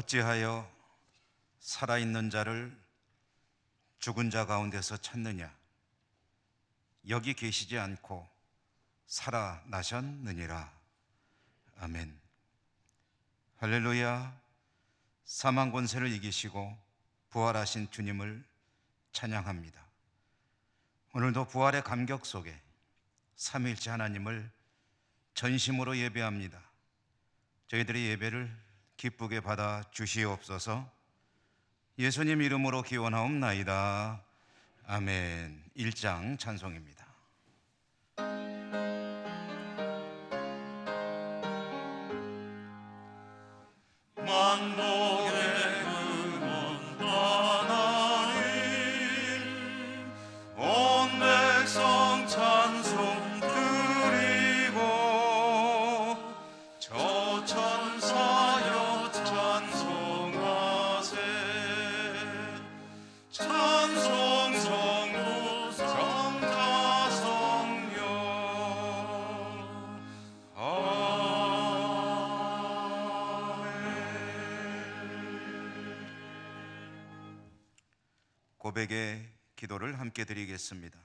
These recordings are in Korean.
어찌하여 살아있는 자를 죽은 자 가운데서 찾느냐? 여기 계시지 않고 살아나셨느니라. 아멘. 할렐루야. 사망 권세를 이기시고 부활하신 주님을 찬양합니다. 오늘도 부활의 감격 속에 삼위일체 하나님을 전심으로 예배합니다. 저희들의 예배를 기쁘게 받아 주시옵소서. 예수님 이름으로 기원하옵나이다. 아멘. 1장 찬송입니다. 만복의 근원 하나님, 온 백성 찬송 드리고, 저 천사여 찬송하세. 찬송 성부 성자 성령. 고백의 기도를 함께 드리겠습니다.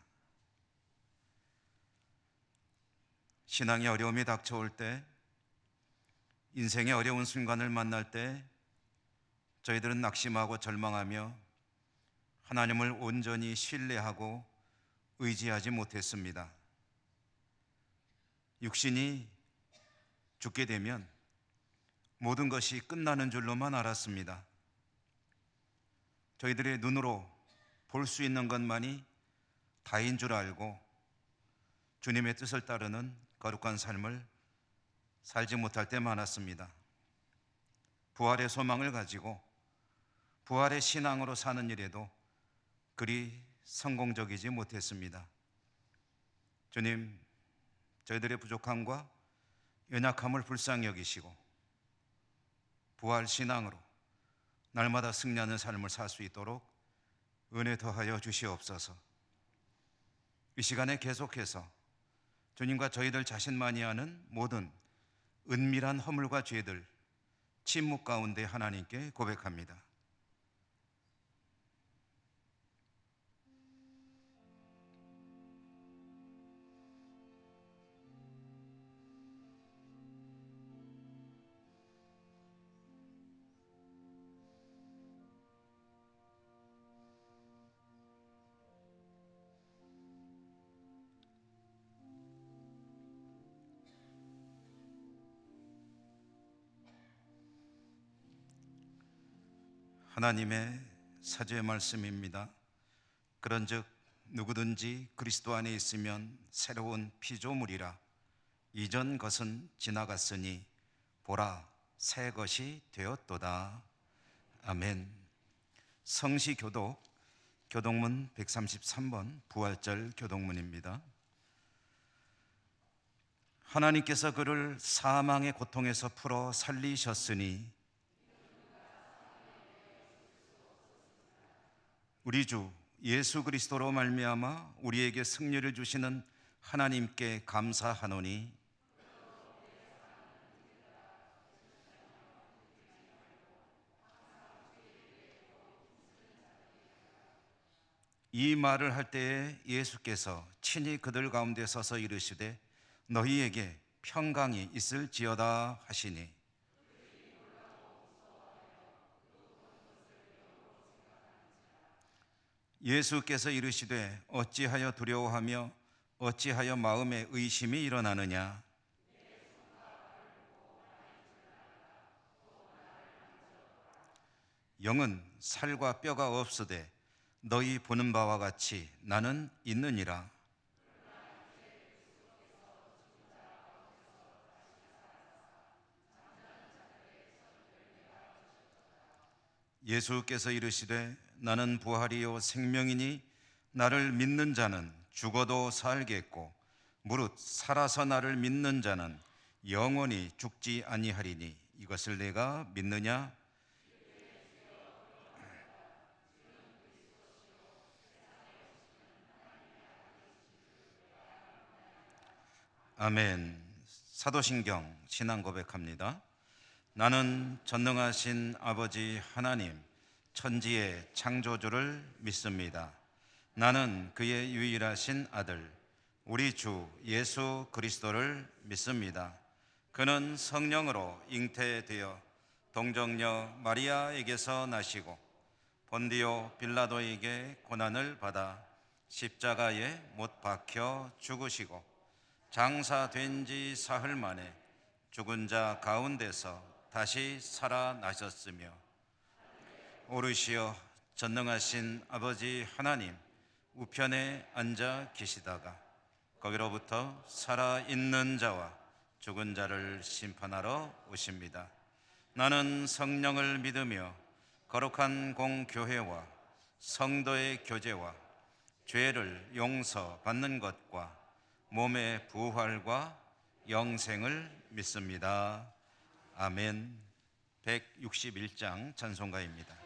신앙의 어려움이 닥쳐올 때, 인생의 어려운 순간을 만날 때 저희들은 낙심하고 절망하며 하나님을 온전히 신뢰하고 의지하지 못했습니다. 육신이 죽게 되면 모든 것이 끝나는 줄로만 알았습니다. 저희들의 눈으로 볼 수 있는 것만이 다인 줄 알고 주님의 뜻을 따르는 거룩한 삶을 살지 못할 때 많았습니다. 부활의 소망을 가지고 부활의 신앙으로 사는 일에도 그리 성공적이지 못했습니다. 주님, 저희들의 부족함과 연약함을 불쌍히 여기시고 부활 신앙으로 날마다 승리하는 삶을 살 수 있도록 은혜 더하여 주시옵소서. 이 시간에 계속해서 주님과 저희들 자신만이 아는 모든 은밀한 허물과 죄들 침묵 가운데 하나님께 고백합니다. 하나님의 사죄의 말씀입니다. 그런즉 누구든지 그리스도 안에 있으면 새로운 피조물이라. 이전 것은 지나갔으니 보라 새 것이 되었도다. 아멘. 성시교독 교독문 133번 부활절 교독문입니다. 하나님께서 그를 사망의 고통에서 풀어 살리셨으니 우리 주 예수 그리스도로 말미암아 우리에게 승리를 주시는 하나님께 감사하노니 이 말을 할 때에 예수께서 친히 그들 가운데 서서 이르시되 너희에게 평강이 있을지어다 하시니 예수께서 이르시되 어찌하여 두려워하며 어찌하여 마음에 의심이 일어나느냐. 영은 살과 뼈가 없으되 너희 보는 바와 같이 나는 있느니라. 예수께서 이르시되 나는 부활이요 생명이니 나를 믿는 자는 죽어도 살겠고 무릇 살아서 나를 믿는 자는 영원히 죽지 아니하리니 이것을 내가 믿느냐? 아멘. 사도신경 신앙 고백합니다. 나는 전능하신 아버지 하나님 천지의 창조주를 믿습니다. 나는 그의 유일하신 아들 우리 주 예수 그리스도를 믿습니다. 그는 성령으로 잉태되어 동정녀 마리아에게서 나시고 본디오 빌라도에게 고난을 받아 십자가에 못 박혀 죽으시고 장사된 지 사흘 만에 죽은 자 가운데서 다시 살아나셨으며 오르시어 전능하신 아버지 하나님 우편에 앉아 계시다가 거기로부터 살아있는 자와 죽은 자를 심판하러 오십니다. 나는 성령을 믿으며 거룩한 공교회와 성도의 교제와 죄를 용서받는 것과 몸의 부활과 영생을 믿습니다. 아멘. 161장 찬송가입니다.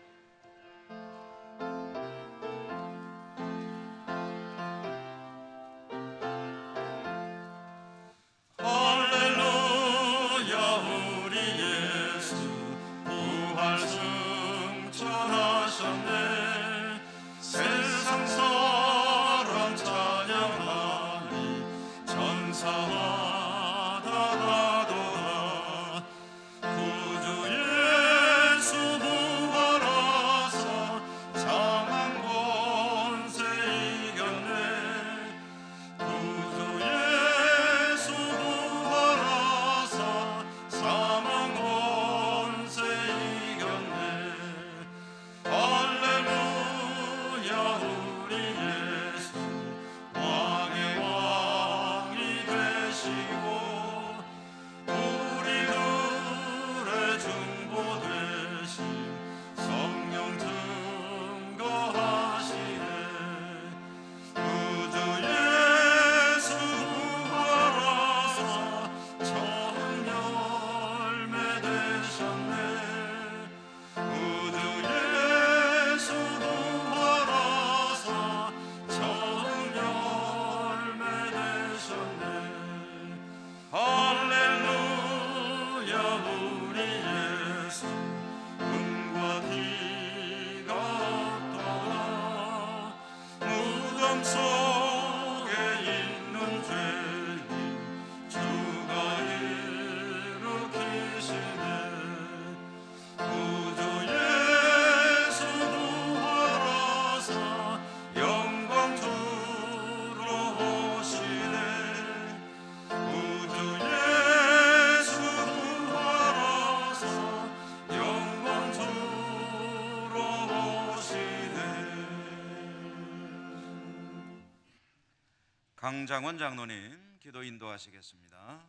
강장원 장로님 기도 인도하시겠습니다.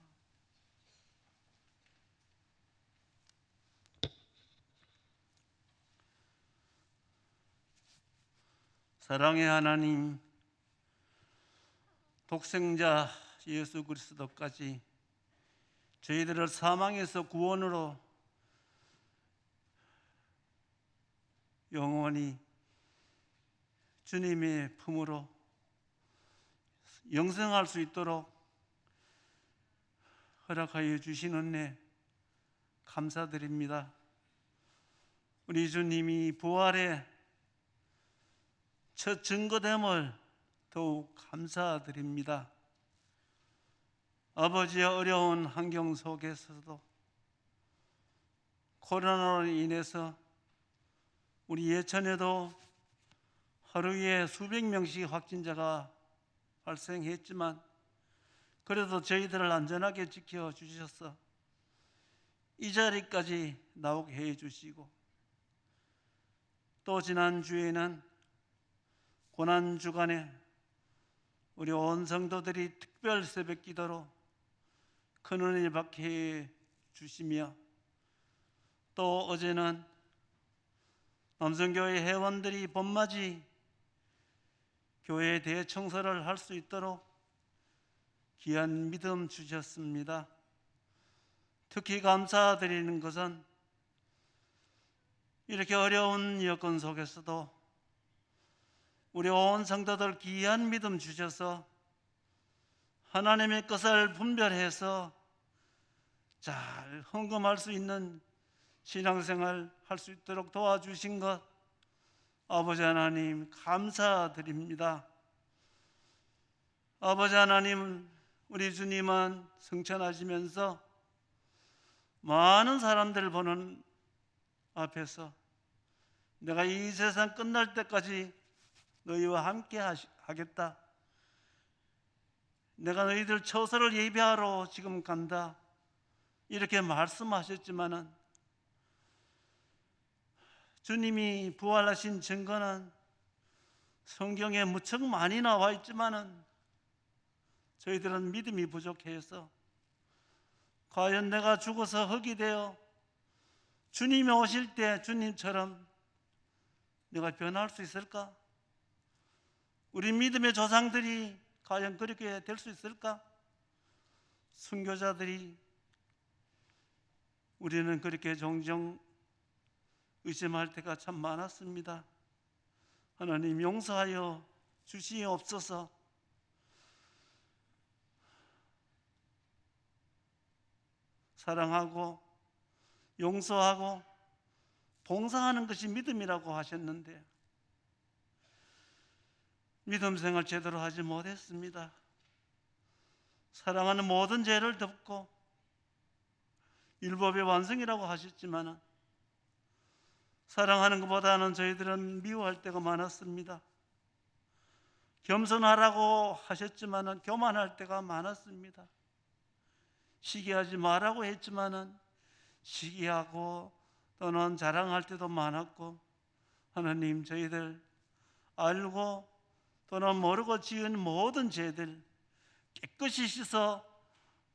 사랑의 하나님, 독생자 예수 그리스도까지 저희들을 사망에서 구원으로 영원히 주님의 품으로 영생할 수 있도록 허락하여 주신 은혜 감사드립니다. 우리 주님이 부활의 첫 증거됨을 더욱 감사드립니다. 아버지의 어려운 환경 속에서도 코로나로 인해서 우리 예천에도 하루에 수백 명씩 확진자가 발생했지만 그래도 저희들을 안전하게 지켜주셔서 이 자리까지 나오게 해주시고 또 지난주에는 고난주간에 우리 온 성도들이 특별 새벽 기도로 큰 은혜 받게 해 주시며 또 어제는 남성교회 회원들이 봄맞이 교회 대청소를 할 수 있도록 귀한 믿음 주셨습니다. 특히 감사드리는 것은 이렇게 어려운 여건 속에서도 우리 온 성도들 귀한 믿음 주셔서 하나님의 것을 분별해서 잘 헌금할 수 있는 신앙생활 할 수 있도록 도와주신 것 아버지 하나님 감사드립니다. 아버지 하나님, 우리 주님은 승천하시면서 많은 사람들 보는 앞에서 내가 이 세상 끝날 때까지 너희와 함께 하겠다. 내가 너희들 처소를 예비하러 지금 간다. 이렇게 말씀하셨지만은 주님이 부활하신 증거는 성경에 무척 많이 나와 있지만은 저희들은 믿음이 부족해서 과연 내가 죽어서 흙이 되어 주님이 오실 때 주님처럼 내가 변할 수 있을까? 우리 믿음의 조상들이 과연 그렇게 될 수 있을까? 순교자들이 우리는 그렇게 종종 의심할 때가 참 많았습니다. 하나님 용서하여 주시옵소서. 사랑하고 용서하고 봉사하는 것이 믿음이라고 하셨는데 믿음 생활 제대로 하지 못했습니다. 사랑하는 모든 죄를 덮고 율법의 완성이라고 하셨지만 사랑하는 것보다는 저희들은 미워할 때가 많았습니다. 겸손하라고 하셨지만 교만할 때가 많았습니다. 시기하지 말라고 했지만은 시기하고 또는 자랑할 때도 많았고 하나님 저희들 알고 또는 모르고 지은 모든 죄들 깨끗이 씻어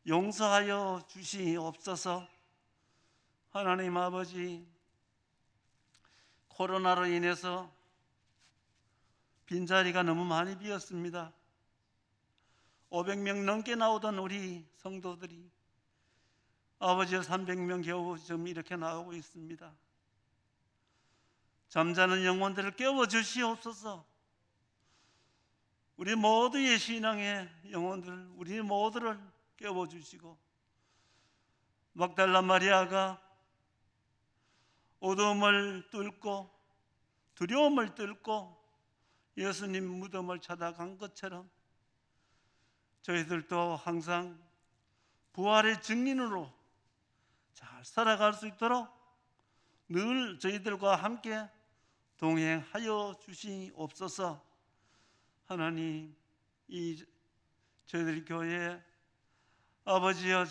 용서하여 주시옵소서. 하나님 아버지, 코로나로 인해서 빈자리가 너무 많이 비었습니다. 500명 넘게 나오던 우리 성도들이 아버지의 300명 겨우 좀 이렇게 나오고 있습니다. 잠자는 영혼들을 깨워 주시옵소서. 우리 모두의 신앙의 영혼들, 우리 모두를 깨워 주시고 막달라 마리아가 어두움을 뚫고 두려움을 뚫고 예수님 무덤을 찾아간 것처럼 저희들도 항상 부활의 증인으로 잘 살아갈 수 있도록 늘 저희들과 함께 동행하여 주시옵소서. 하나님, 이 저희들 교회 아버지여,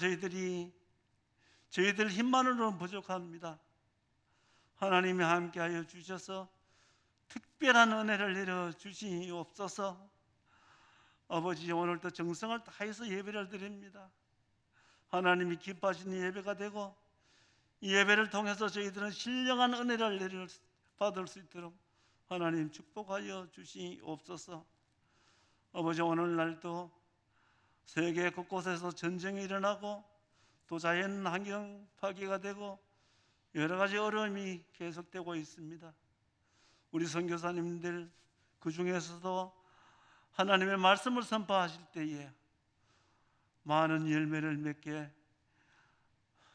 저희들 힘만으로는 부족합니다. 하나님이 함께하여 주셔서 특별한 은혜를 내려 주시옵소서. 아버지, 오늘도 정성을 다해서 예배를 드립니다. 하나님이 기뻐하시는 예배가 되고 이 예배를 통해서 저희들은 신령한 은혜를 받을 수 있도록 하나님 축복하여 주시옵소서. 아버지, 오늘날도 세계 곳곳에서 전쟁이 일어나고 또 자연 환경 파괴가 되고 여러 가지 어려움이 계속되고 있습니다. 우리 선교사님들 그 중에서도 하나님의 말씀을 선포하실 때에 많은 열매를 맺게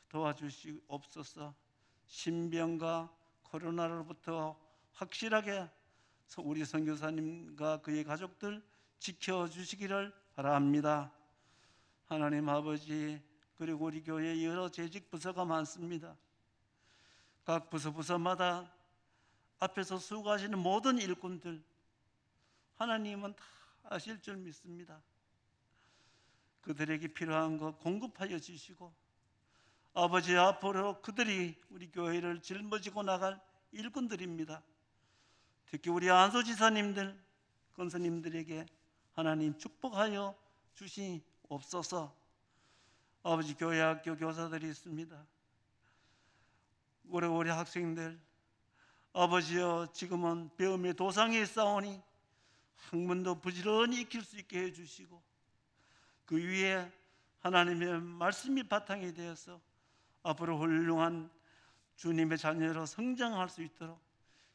도와주시옵소서. 신병과 코로나로부터 확실하게 우리 선교사님과 그의 가족들 지켜주시기를 바랍니다. 하나님 아버지, 그리고 우리 교회에 여러 재직 부서가 많습니다. 각 부서마다 앞에서 수고하시는 모든 일꾼들 하나님은 다 아실 줄 믿습니다. 그들에게 필요한 것 공급하여 주시고 아버지, 앞으로 그들이 우리 교회를 짊어지고 나갈 일꾼들입니다. 특히 우리 안수지사님들, 권사님들에게 하나님 축복하여 주시옵소서. 아버지, 교회 학교 교사들이 있습니다. 우리 학생들 아버지여, 지금은 배움의 도상에 있사오니 학문도 부지런히 익힐 수 있게 해주시고 그 위에 하나님의 말씀이 바탕이 되어서 앞으로 훌륭한 주님의 자녀로 성장할 수 있도록,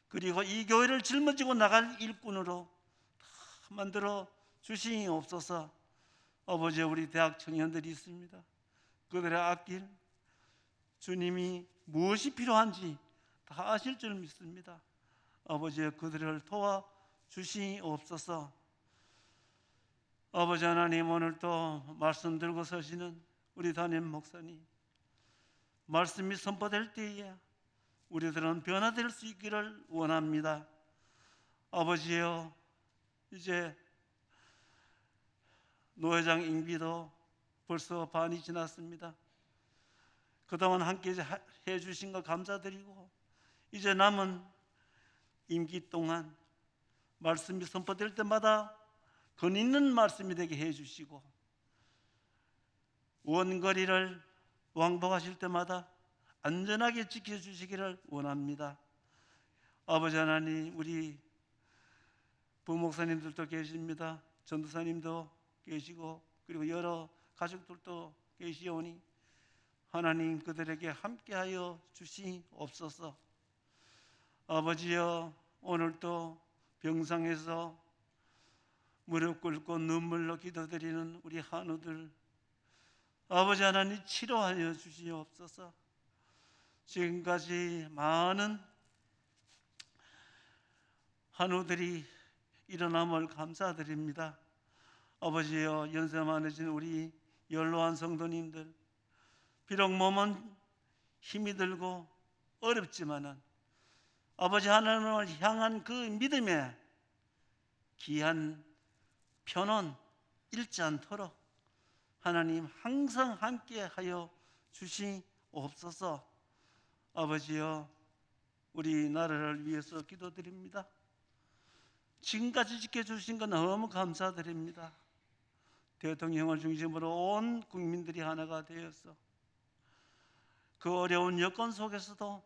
그리고 이 교회를 짊어지고 나갈 일꾼으로 다 만들어 주시옵소서. 아버지, 우리 대학 청년들이 있습니다. 그들의 앞길 주님이 무엇이 필요한지 다 아실 줄 믿습니다. 아버지, 그들을 도와 주시옵소서. 아버지 하나님, 오늘 또 말씀 들고 서시는 우리 담임 목사님, 말씀이 선포될 때에 우리들은 변화될 수 있기를 원합니다. 아버지여, 이제 노회장 임기도 벌써 반이 지났습니다. 그동안 함께 해주신 것 감사드리고, 이제 남은 임기 동안 말씀이 선포될 때마다 건 있는 말씀이 되게 해주시고, 원거리를 왕복하실 때마다 안전하게 지켜주시기를 원합니다. 아버지 하나님, 우리 부목사님들도 계십니다. 전도사님도 계시고, 그리고 여러 가족들도 계시오니 하나님, 그들에게 함께하여 주시옵소서. 아버지여, 오늘도 병상에서 무릎 꿇고 눈물로 기도드리는 우리 한우들, 아버지 하나님 치료하여 주시옵소서. 지금까지 많은 한우들이 일어남을 감사드립니다. 아버지여, 연세 많으신 우리 연로한 성도님들, 비록 몸은 힘이 들고 어렵지만은 아버지 하나님을 향한 그 믿음의 귀한 편언 잃지 않도록 하나님 항상 함께하여 주시옵소서. 아버지여, 우리 나라를 위해서 기도드립니다. 지금까지 지켜주신 건 너무 감사드립니다. 대통령을 중심으로 온 국민들이 하나가 되어서 그 어려운 여건 속에서도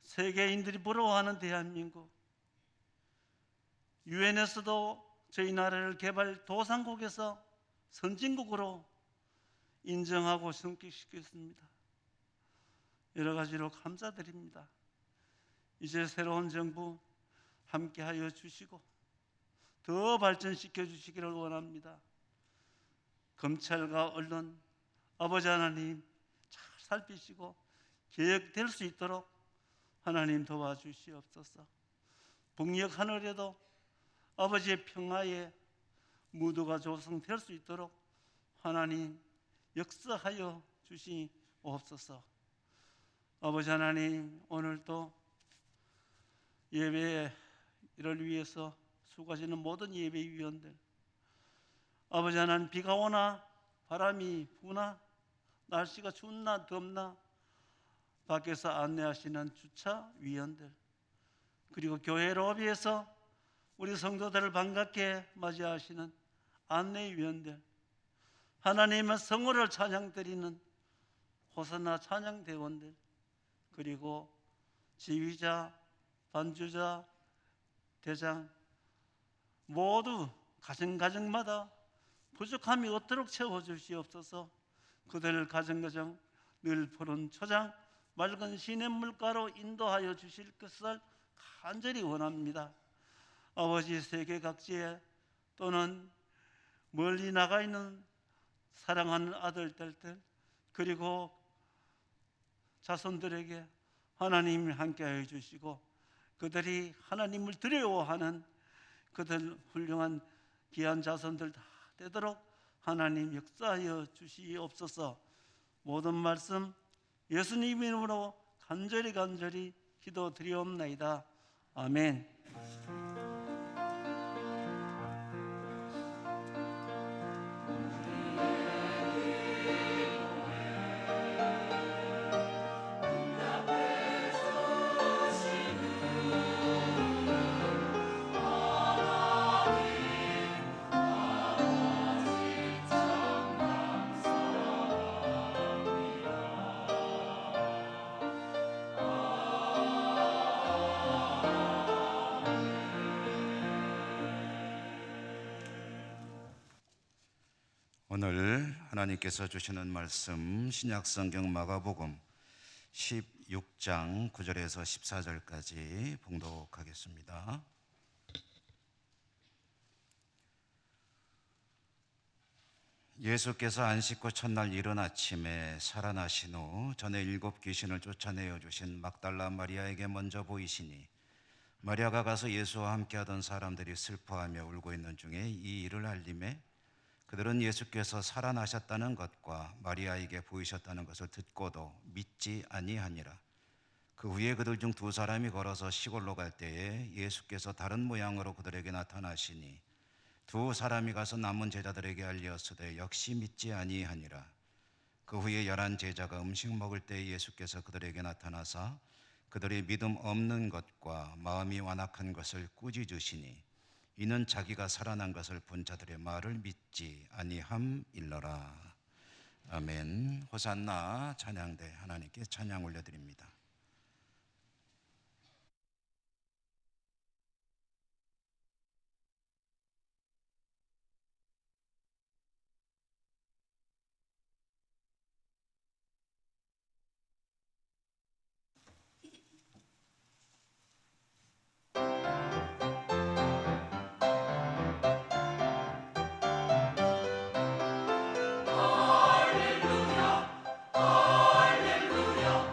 세계인들이 부러워하는 대한민국, 유엔에서도 저희 나라를 개발도상국에서 선진국으로 인정하고 승격시켰습니다. 여러 가지로 감사드립니다. 이제 새로운 정부 함께하여 주시고 더 발전시켜 주시기를 원합니다. 검찰과 언론, 아버지 하나님 잘 살피시고 개혁될 수 있도록 하나님 도와주시옵소서. 북녘 하늘에도 아버지의 평화의 무드가 조성될 수 있도록 하나님 역사하여 주시옵소서. 아버지 하나님, 오늘도 예배를 위해서 수고하시는 모든 예배위원들, 아버지 하나님, 비가 오나 바람이 부나 날씨가 춥나 덥나 밖에서 안내하시는 주차위원들, 그리고 교회 로비에서 우리 성도들을 반갑게 맞이하시는 안내위원들, 하나님의 성호를 찬양드리는 호산나 찬양대원들, 그리고 지휘자, 반주자, 대장 모두 가정가정마다 부족함이 없도록 채워주시옵소서. 그들 가정가정 늘 푸른 초장, 맑은 시냇물가로 인도하여 주실 것을 간절히 원합니다. 아버지, 세계 각지에 또는 멀리 나가 있는 사랑하는 아들, 딸들, 그리고 자손들에게 하나님이 함께하여 주시고 그들이 하나님을 두려워하는 그들 훌륭한 귀한 자손들 다 되도록 하나님 역사하여 주시옵소서. 모든 말씀 예수님 이름으로 간절히 기도드리옵나이다. 아멘. 오늘 하나님께서 주시는 말씀 신약성경 마가복음 16장 9절에서 14절까지 봉독하겠습니다. 예수께서 안식 후 첫날 이른 아침에 살아나신 후 전에 7 귀신을 쫓아내어 주신 막달라 마리아에게 먼저 보이시니 마리아가 가서 예수와 함께하던 사람들이 슬퍼하며 울고 있는 중에 이 일을 알림에 그들은 예수께서 살아나셨다는 것과 마리아에게 보이셨다는 것을 듣고도 믿지 아니하니라. 그 후에 그들 중 2 사람이 걸어서 시골로 갈 때에 예수께서 다른 모양으로 그들에게 나타나시니 2 사람이 가서 남은 제자들에게 알리었으되 역시 믿지 아니하니라. 그 후에 11 제자가 음식 먹을 때에 예수께서 그들에게 나타나사 그들의 믿음 없는 것과 마음이 완악한 것을 꾸짖으시니 이는 자기가 살아난 것을 본 자들의 말을 믿지 아니함일러라. 아멘. 호산나 찬양대 하나님께 찬양 올려드립니다. 할렐루야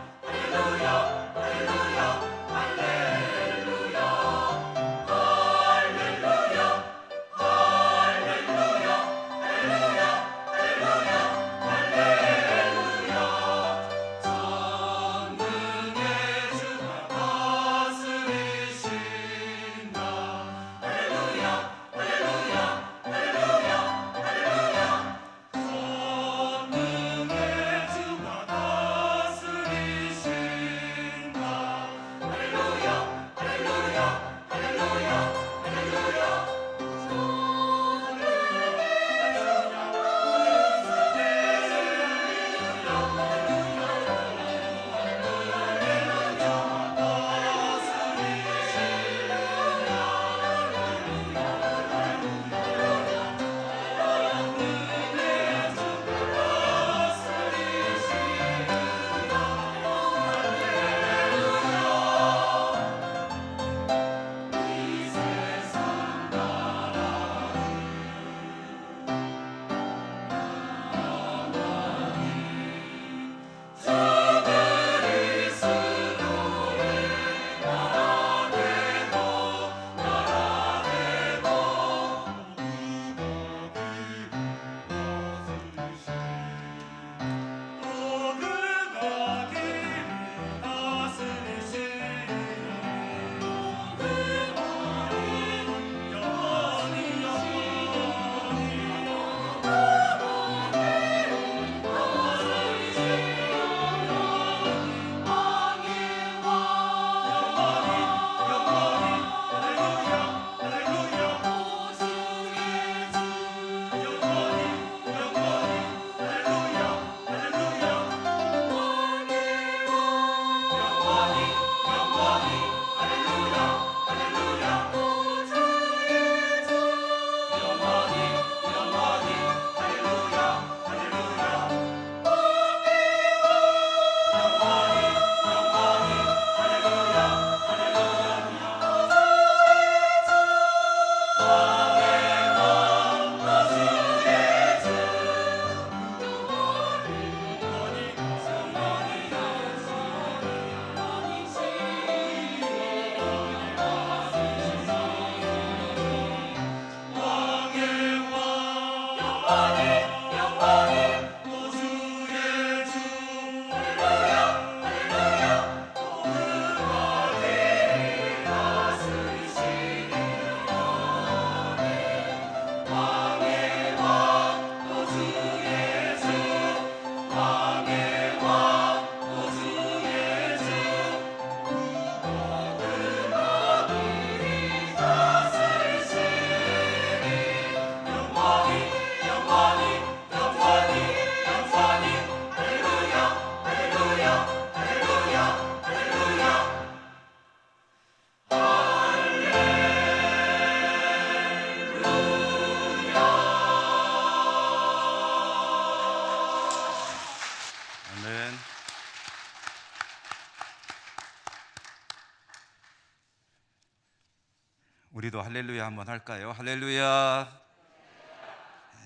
우리도 할렐루야 한번 할까요? 할렐루야.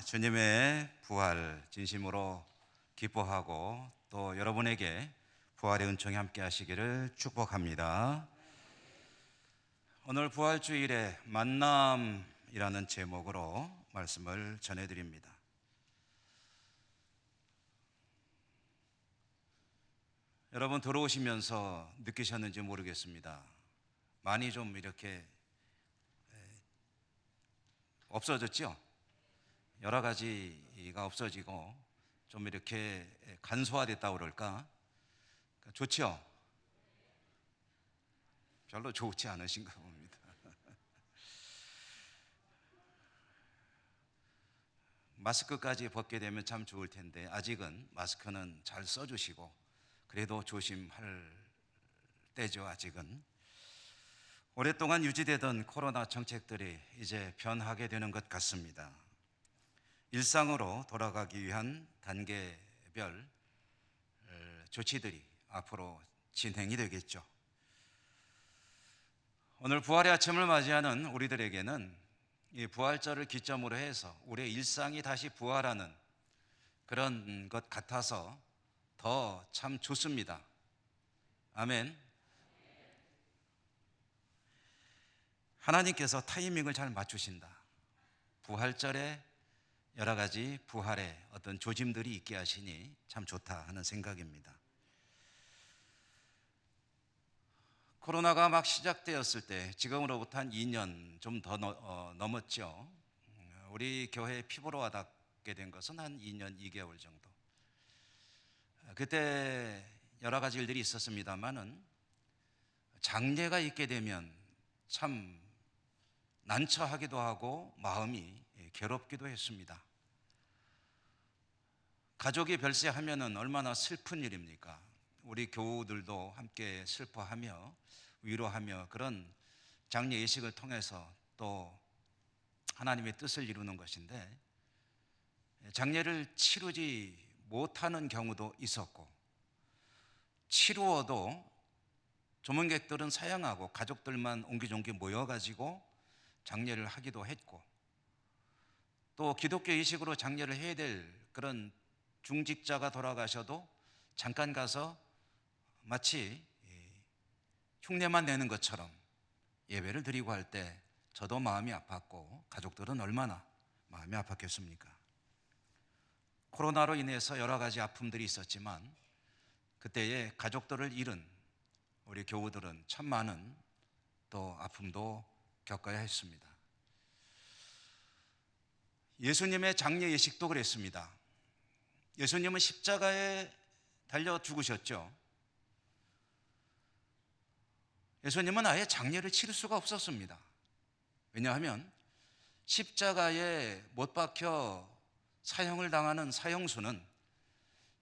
주님의 부활 진심으로 기뻐하고 또 여러분에게 부활의 은총이 함께 하시기를 축복합니다. 오늘 부활주일에 만남이라는 제목으로 말씀을 전해드립니다. 여러분 들어오시면서 느끼셨는지 모르겠습니다. 많이 좀 이렇게 없어졌죠? 여러 가지가 없어지고 좀 이렇게 간소화됐다고 그럴까? 좋죠? 별로 좋지 않으신가 봅니다. 마스크까지 벗게 되면 참 좋을 텐데 아직은 마스크는 잘 써주시고 그래도 조심할 때죠. 아직은 오랫동안 유지되던 코로나 정책들이 이제 변하게 되는 것 같습니다. 일상으로 돌아가기 위한 단계별 조치들이 앞으로 진행이 되겠죠. 오늘 부활의 아침을 맞이하는 우리들에게는 이 부활절을 기점으로 해서 우리의 일상이 다시 부활하는 그런 것 같아서 더 참 좋습니다. 아멘. 하나님께서 타이밍을 잘 맞추신다. 부활절에 여러 가지 부활의 어떤 조짐들이 있게 하시니 참 좋다 하는 생각입니다. 코로나가 막 시작되었을 때 지금으로부터 한 2년 좀 더 넘었죠. 우리 교회에 피부로 와닿게 된 것은 한 2년 2개월 정도. 그때 여러 가지 일들이 있었습니다만은 장례가 있게 되면 참 난처하기도 하고 마음이 괴롭기도 했습니다. 가족이 별세하면은 얼마나 슬픈 일입니까? 우리 교우들도 함께 슬퍼하며 위로하며 그런 장례 예식을 통해서 또 하나님의 뜻을 이루는 것인데 장례를 치르지 못하는 경우도 있었고 치루어도 조문객들은 사양하고 가족들만 옹기종기 모여가지고 장례를 하기도 했고 또 기독교 의식으로 장례를 해야 될 그런 중직자가 돌아가셔도 잠깐 가서 마치 흉내만 내는 것처럼 예배를 드리고 할 때 저도 마음이 아팠고 가족들은 얼마나 마음이 아팠겠습니까? 코로나로 인해서 여러 가지 아픔들이 있었지만 그때에 가족들을 잃은 우리 교우들은 참 많은 또 아픔도 겪어야 했습니다. 예수님의 장례 예식도 그랬습니다. 예수님은 십자가에 달려 죽으셨죠. 예수님은 아예 장례를 치를 수가 없었습니다. 왜냐하면 십자가에 못 박혀 사형을 당하는 사형수는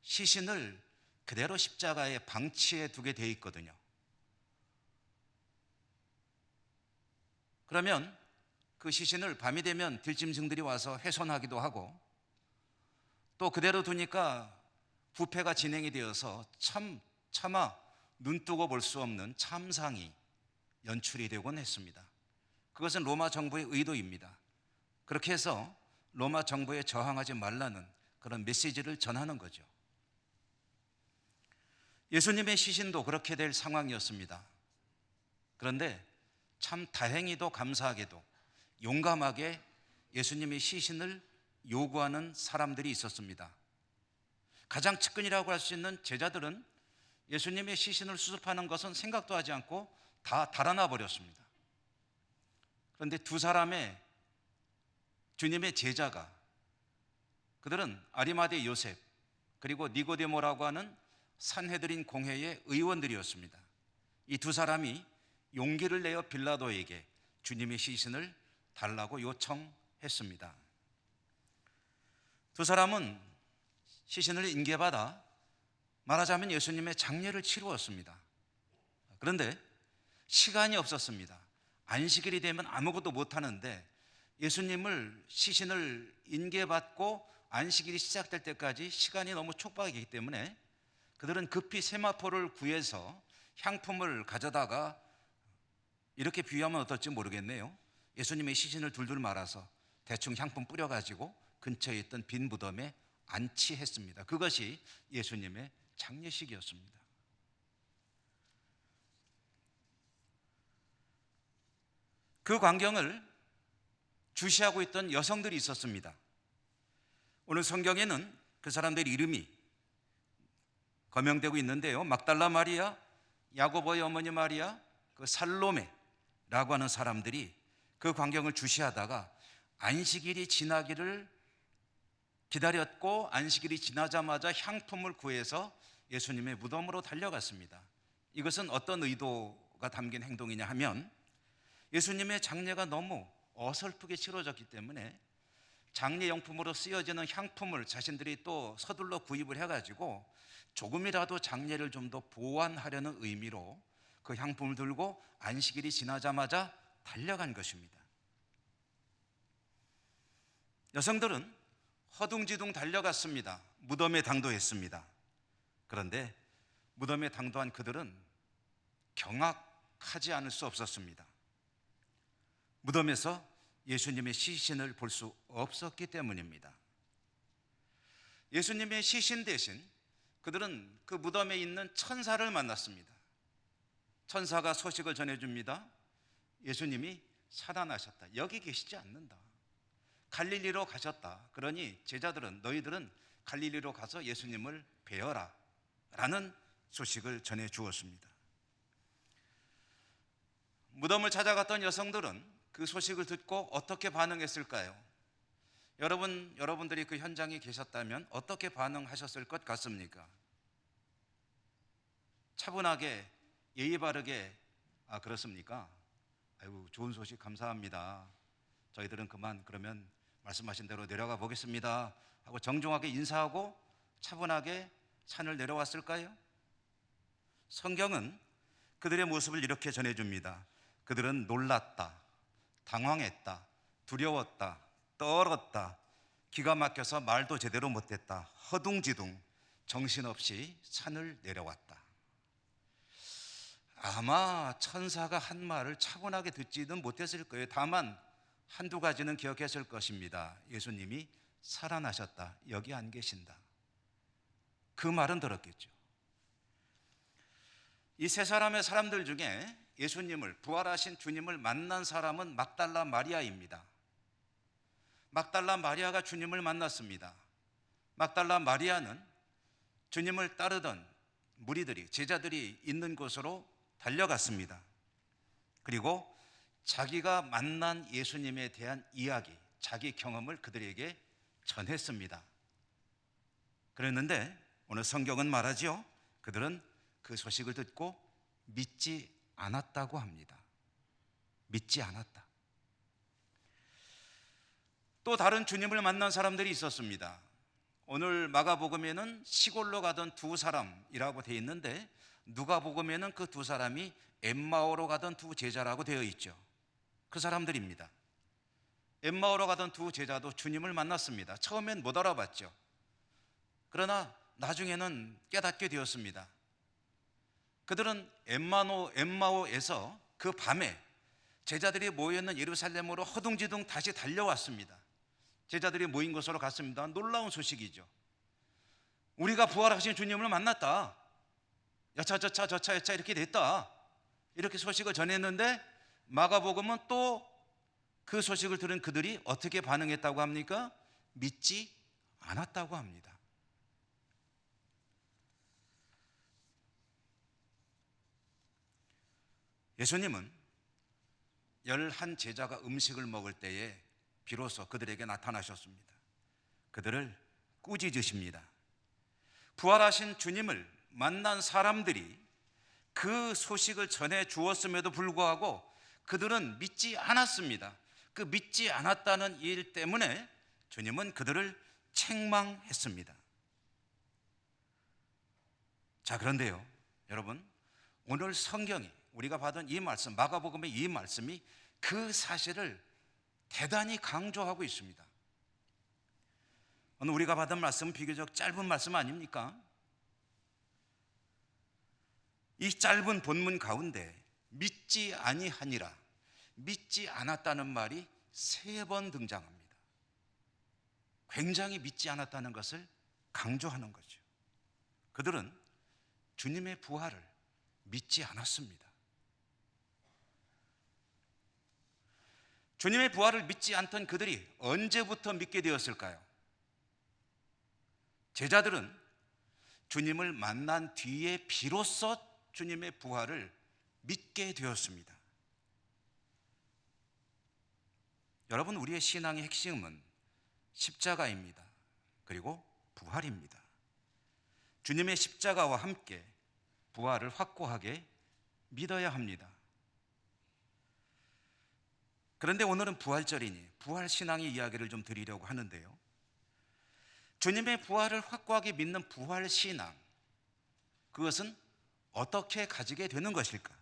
시신을 그대로 십자가에 방치해 두게 돼 있거든요. 그러면 그 시신을 밤이 되면 들짐승들이 와서 훼손하기도 하고 또 그대로 두니까 부패가 진행이 되어서 차마 눈뜨고 볼 수 없는 참상이 연출이 되곤 했습니다. 그것은 로마 정부의 의도입니다. 그렇게 해서 로마 정부에 저항하지 말라는 그런 메시지를 전하는 거죠. 예수님의 시신도 그렇게 될 상황이었습니다. 그런데 참 다행히도 감사하게도 용감하게 예수님의 시신을 요구하는 사람들이 있었습니다. 가장 측근이라고 할 수 있는 제자들은 예수님의 시신을 수습하는 것은 생각도 하지 않고 다 달아나 버렸습니다. 그런데 두 사람의 주님의 제자가 그들은 아리마대 요셉 그리고 니고데모라고 하는 산헤드린 공회의 의원들이었습니다. 이 두 사람이 용기를 내어 빌라도에게 주님의 시신을 달라고 요청했습니다. 두 사람은 시신을 인계받아 말하자면 예수님의 장례를 치루었습니다. 그런데 시간이 없었습니다. 안식일이 되면 아무것도 못하는데 예수님을 시신을 인계받고 안식일이 시작될 때까지 시간이 너무 촉박이기 때문에 그들은 급히 세마포를 구해서 향품을 가져다가 이렇게 비유하면 어떨지 모르겠네요. 예수님의 시신을 둘둘 말아서 대충 향품 뿌려가지고 근처에 있던 빈 무덤에 안치했습니다. 그것이 예수님의 장례식이었습니다. 그 광경을 주시하고 있던 여성들이 있었습니다. 오늘 성경에는 그 사람들의 이름이 거명되고 있는데요, 막달라 마리아, 야고보의 어머니 마리아, 그 살로메라고 하는 사람들이 그 광경을 주시하다가 안식일이 지나기를 기다렸고, 안식일이 지나자마자 향품을 구해서 예수님의 무덤으로 달려갔습니다. 이것은 어떤 의도가 담긴 행동이냐 하면, 예수님의 장례가 너무 어설프게 치러졌기 때문에 장례용품으로 쓰여지는 향품을 자신들이 또 서둘러 구입을 해가지고 조금이라도 장례를 좀 더 보완하려는 의미로 그 향품을 들고 안식일이 지나자마자 달려간 것입니다. 여성들은 허둥지둥 달려갔습니다. 무덤에 당도했습니다. 그런데 무덤에 당도한 그들은 경악하지 않을 수 없었습니다. 무덤에서 예수님의 시신을 볼 수 없었기 때문입니다. 예수님의 시신 대신 그들은 그 무덤에 있는 천사를 만났습니다. 천사가 소식을 전해줍니다. 예수님이 살아나셨다. 여기 계시지 않는다. 갈릴리로 가셨다. 그러니 제자들은, 너희들은 갈릴리로 가서 예수님을 뵈어라 라는 소식을 전해 주었습니다. 무덤을 찾아갔던 여성들은 그 소식을 듣고 어떻게 반응했을까요? 여러분들이 그 현장에 계셨다면 어떻게 반응하셨을 것 같습니까? 차분하게, 예의 바르게, 그렇습니까? 아이고, 좋은 소식 감사합니다. 저희들은 그만 그러면 말씀하신 대로 내려가 보겠습니다 하고 정중하게 인사하고 차분하게 산을 내려왔을까요? 성경은 그들의 모습을 이렇게 전해줍니다. 그들은 놀랐다, 당황했다, 두려웠다, 떨었다, 기가 막혀서 말도 제대로 못했다, 허둥지둥 정신없이 산을 내려왔다. 아마 천사가 한 말을 차분하게 듣지는 못했을 거예요. 다만 한두 가지는 기억했을 것입니다. 예수님이 살아나셨다, 여기 안 계신다. 그 말은 들었겠죠. 이 세 사람의 사람들 중에 예수님을, 부활하신 주님을 만난 사람은 막달라 마리아입니다. 막달라 마리아가 주님을 만났습니다. 막달라 마리아는 주님을 따르던 무리들이, 제자들이 있는 곳으로 달려갔습니다. 그리고 자기가 만난 예수님에 대한 이야기, 자기 경험을 그들에게 전했습니다. 그랬는데 오늘 성경은 말하죠, 그들은 그 소식을 듣고 믿지 않았다고 합니다. 믿지 않았다. 또 다른 주님을 만난 사람들이 있었습니다. 오늘 마가복음에는 시골로 가던 두 사람이라고 되어 있는데, 누가복음에는 그 두 사람이 엠마오로 가던 두 제자라고 되어 있죠. 그 사람들입니다. 엠마오로 가던 두 제자도 주님을 만났습니다. 처음엔 못 알아봤죠. 그러나 나중에는 깨닫게 되었습니다. 그들은 엠마오에서 그 밤에 제자들이 모여있는 예루살렘으로 허둥지둥 다시 달려왔습니다. 제자들이 모인 곳으로 갔습니다. 놀라운 소식이죠. 우리가 부활하신 주님을 만났다. 여차 이렇게 됐다. 이렇게 소식을 전했는데, 마가복음은 또 그 소식을 들은 그들이 어떻게 반응했다고 합니까? 믿지 않았다고 합니다. 예수님은 11 제자가 음식을 먹을 때에 비로소 그들에게 나타나셨습니다. 그들을 꾸짖으십니다. 부활하신 주님을 만난 사람들이 그 소식을 전해 주었음에도 불구하고 그들은 믿지 않았습니다. 그 믿지 않았다는 일 때문에 주님은 그들을 책망했습니다. 자, 그런데요, 여러분, 오늘 성경이, 우리가 받은 이 말씀, 마가복음의 이 말씀이 그 사실을 대단히 강조하고 있습니다. 오늘 우리가 받은 말씀은 비교적 짧은 말씀 아닙니까? 이 짧은 본문 가운데 믿지 아니하니라, 믿지 않았다는 말이 3번 등장합니다. 굉장히 믿지 않았다는 것을 강조하는 거죠. 그들은 주님의 부활을 믿지 않았습니다. 주님의 부활을 믿지 않던 그들이 언제부터 믿게 되었을까요? 제자들은 주님을 만난 뒤에 비로소 주님의 부활을 믿게 되었습니다. 여러분, 우리의 신앙의 핵심은 십자가입니다. 그리고 부활입니다. 주님의 십자가와 함께 부활을 확고하게 믿어야 합니다. 그런데 오늘은 부활절이니 부활신앙의 이야기를 좀 드리려고 하는데요. 주님의 부활을 확고하게 믿는 부활신앙, 그것은 어떻게 가지게 되는 것일까?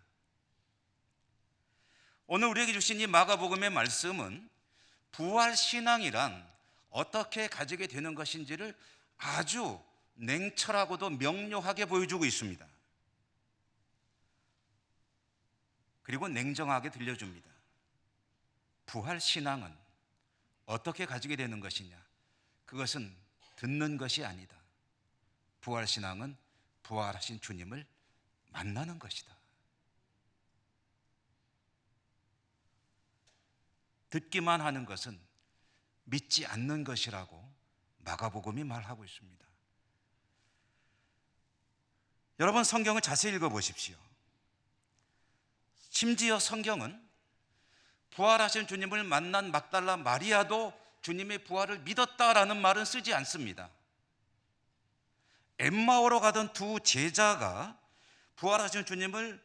오늘 우리에게 주신 이 마가복음의 말씀은 부활신앙이란 어떻게 가지게 되는 것인지를 아주 냉철하고도 명료하게 보여주고 있습니다. 그리고 냉정하게 들려줍니다. 부활신앙은 어떻게 가지게 되는 것이냐? 그것은 듣는 것이 아니다. 부활신앙은 부활하신 주님을 만나는 것이다. 듣기만 하는 것은 믿지 않는 것이라고 마가복음이 말하고 있습니다. 여러분, 성경을 자세히 읽어보십시오. 심지어 성경은 부활하신 주님을 만난 막달라 마리아도 주님의 부활을 믿었다라는 말은 쓰지 않습니다. 엠마오로 가던 두 제자가 부활하신 주님을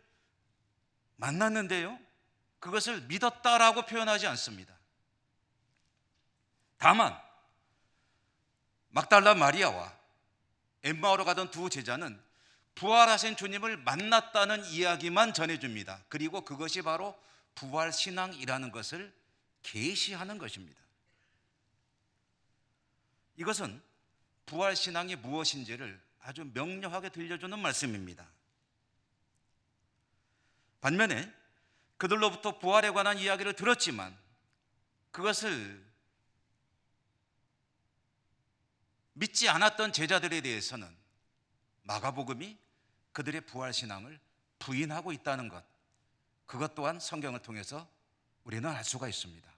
만났는데요, 그것을 믿었다라고 표현하지 않습니다. 다만 막달라 마리아와 엠마오로 가던 두 제자는 부활하신 주님을 만났다는 이야기만 전해줍니다. 그리고 그것이 바로 부활신앙이라는 것을 계시하는 것입니다. 이것은 부활신앙이 무엇인지를 아주 명료하게 들려주는 말씀입니다. 반면에 그들로부터 부활에 관한 이야기를 들었지만 그것을 믿지 않았던 제자들에 대해서는 마가복음이 그들의 부활신앙을 부인하고 있다는 것, 그것 또한 성경을 통해서 우리는 알 수가 있습니다.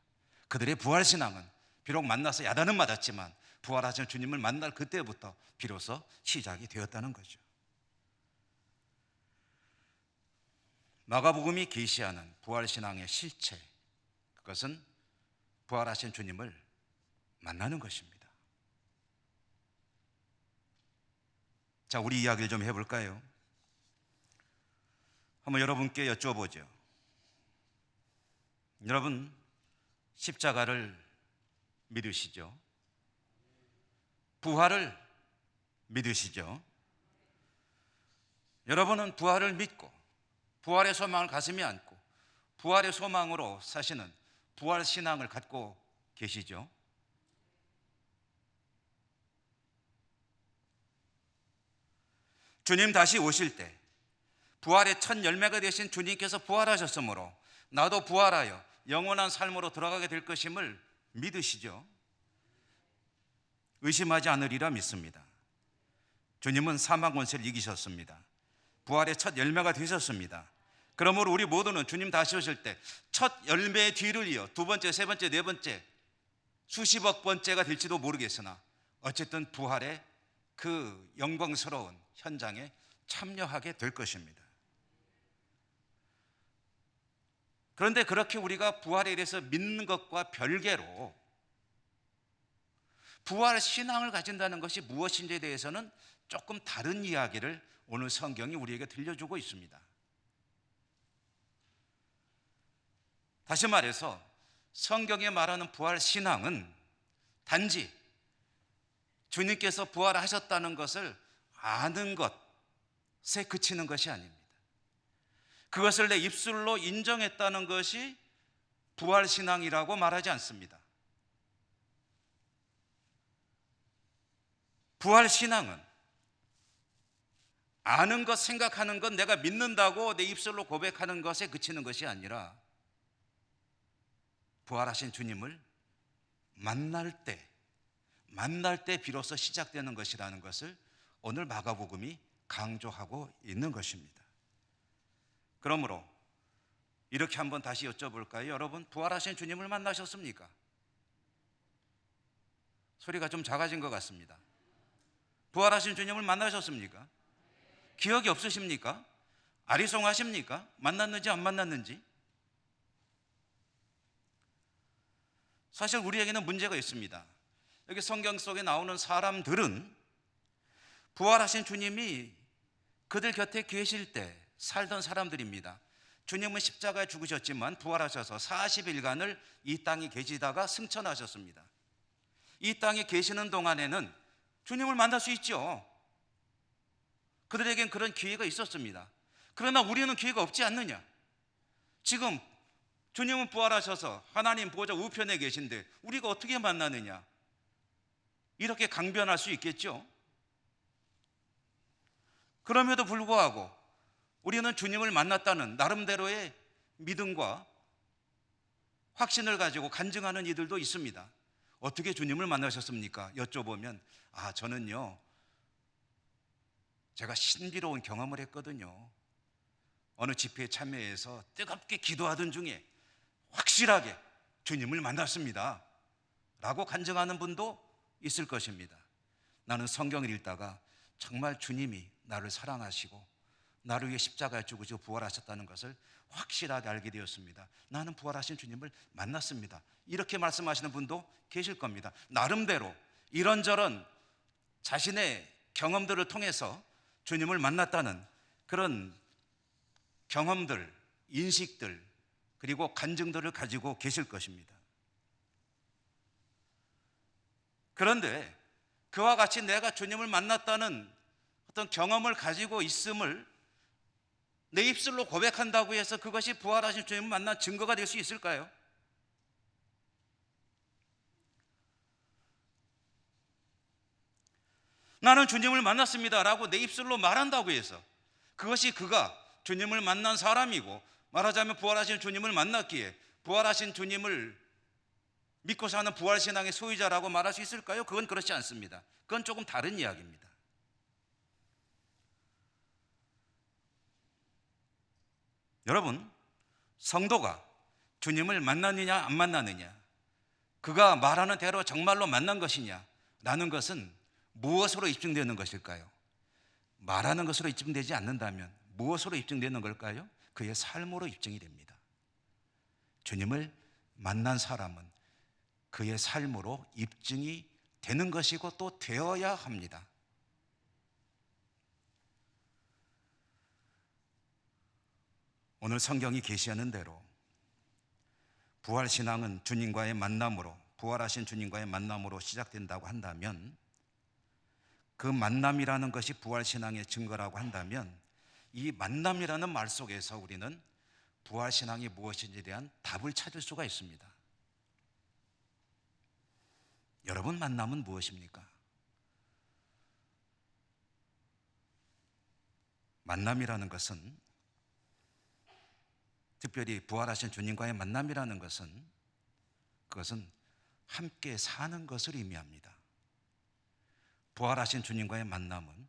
그들의 부활신앙은 비록 만나서 야단은 맞았지만 부활하신 주님을 만날 그때부터 비로소 시작이 되었다는 거죠. 마가복음이 계시하는 부활신앙의 실체, 그것은 부활하신 주님을 만나는 것입니다. 자, 우리 이야기를 좀 해볼까요? 한번 여러분께 여쭤보죠. 여러분, 십자가를 믿으시죠? 부활을 믿으시죠? 여러분은 부활을 믿고 부활의 소망을 가슴에 안고 부활의 소망으로 사시는 부활 신앙을 갖고 계시죠? 주님 다시 오실 때 부활의 첫 열매가 되신 주님께서 부활하셨으므로 나도 부활하여 영원한 삶으로 들어가게 될 것임을 믿으시죠? 의심하지 않으리라 믿습니다. 주님은 사망 권세를 이기셨습니다. 부활의 첫 열매가 되셨습니다. 그러므로 우리 모두는 주님 다시 오실 때 첫 열매의 뒤를 이어 두 번째, 세 번째, 네 번째, 수십억 번째가 될지도 모르겠으나 어쨌든 부활의 그 영광스러운 현장에 참여하게 될 것입니다. 그런데 그렇게 우리가 부활에 대해서 믿는 것과 별개로 부활 신앙을 가진다는 것이 무엇인지에 대해서는 조금 다른 이야기를 오늘 성경이 우리에게 들려주고 있습니다. 다시 말해서 성경에 말하는 부활 신앙은 단지 주님께서 부활하셨다는 것을 아는 것에 그치는 것이 아닙니다. 그것을 내 입술로 인정했다는 것이 부활 신앙이라고 말하지 않습니다. 부활 신앙은 아는 것, 생각하는 것, 내가 믿는다고 내 입술로 고백하는 것에 그치는 것이 아니라 부활하신 주님을 만날 때 비로소 시작되는 것이라는 것을 오늘 마가복음이 강조하고 있는 것입니다. 그러므로 이렇게 한번 다시 여쭤볼까요? 여러분, 부활하신 주님을 만나셨습니까? 소리가 좀 작아진 것 같습니다. 부활하신 주님을 만나셨습니까? 기억이 없으십니까? 아리송하십니까? 만났는지 안 만났는지? 사실 우리에게는 문제가 있습니다. 여기 성경 속에 나오는 사람들은 부활하신 주님이 그들 곁에 계실 때 살던 사람들입니다. 주님은 십자가에 죽으셨지만 부활하셔서 40일간을 이 땅에 계시다가 승천하셨습니다. 이 땅에 계시는 동안에는 주님을 만날 수 있죠. 그들에겐 그런 기회가 있었습니다. 그러나 우리는 기회가 없지 않느냐? 지금 주님은 부활하셔서 하나님 보좌 우편에 계신데 우리가 어떻게 만나느냐? 이렇게 강변할 수 있겠죠. 그럼에도 불구하고 우리는 주님을 만났다는 나름대로의 믿음과 확신을 가지고 간증하는 이들도 있습니다. 어떻게 주님을 만나셨습니까? 여쭤보면 저는요, 제가 신비로운 경험을 했거든요. 어느 집회에 참여해서 뜨겁게 기도하던 중에 확실하게 주님을 만났습니다 라고 간증하는 분도 있을 것입니다. 나는 성경을 읽다가 정말 주님이 나를 사랑하시고 나를 위해 십자가에 죽으시고 부활하셨다는 것을 확실하게 알게 되었습니다. 나는 부활하신 주님을 만났습니다. 이렇게 말씀하시는 분도 계실 겁니다. 나름대로 이런저런 자신의 경험들을 통해서 주님을 만났다는 그런 경험들, 인식들, 그리고 간증들을 가지고 계실 것입니다. 그런데 그와 같이 내가 주님을 만났다는 어떤 경험을 가지고 있음을 내 입술로 고백한다고 해서 그것이 부활하신 주님을 만난 증거가 될 수 있을까요? 나는 주님을 만났습니다 라고 내 입술로 말한다고 해서 그것이 그가 주님을 만난 사람이고, 말하자면 부활하신 주님을 만났기에 부활하신 주님을 믿고 사는 부활신앙의 소유자라고 말할 수 있을까요? 그건 그렇지 않습니다. 그건 조금 다른 이야기입니다. 여러분, 성도가 주님을 만났느냐 안 만났느냐, 그가 말하는 대로 정말로 만난 것이냐 라는 것은 무엇으로 입증되는 것일까요? 말하는 것으로 입증되지 않는다면 무엇으로 입증되는 걸까요? 그의 삶으로 입증이 됩니다. 주님을 만난 사람은 그의 삶으로 입증이 되는 것이고 또 되어야 합니다. 오늘 성경이 계시하는 대로 부활신앙은 주님과의 만남으로, 부활하신 주님과의 만남으로 시작된다고 한다면, 그 만남이라는 것이 부활신앙의 증거라고 한다면, 이 만남이라는 말 속에서 우리는 부활신앙이 무엇인지에 대한 답을 찾을 수가 있습니다. 여러분, 만남은 무엇입니까? 만남이라는 것은, 특별히 부활하신 주님과의 만남이라는 것은, 그것은 함께 사는 것을 의미합니다. 부활하신 주님과의 만남은